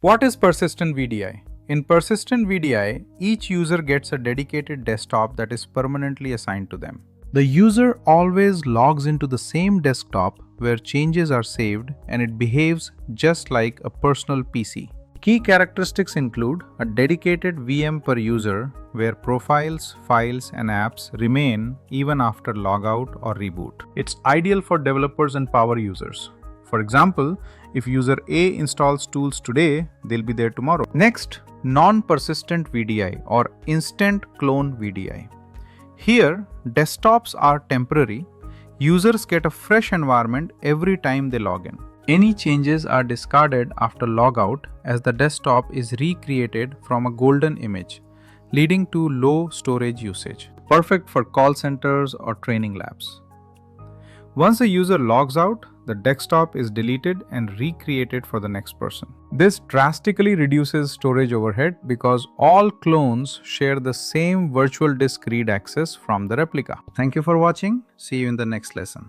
What is persistent VDI? In persistent VDI, each user gets a dedicated desktop that is permanently assigned to them. The user always logs into the same desktop where changes are saved, and it behaves just like a personal PC. Key characteristics include a dedicated VM per user where profiles, files, and apps remain even after logout or reboot. It's ideal for developers and power users. For example, if user A installs tools today, they'll be there tomorrow. Next, non-persistent VDI or instant clone VDI. Here, desktops are temporary. Users get a fresh environment every time they log in. Any changes are discarded after logout as the desktop is recreated from a golden image, leading to low storage usage. Perfect for call centers or training labs. Once a user logs out, the desktop is deleted and recreated for the next person. This drastically reduces storage overhead because all clones share the same virtual disk read access from the replica. Thank you for watching. See you in the next lesson.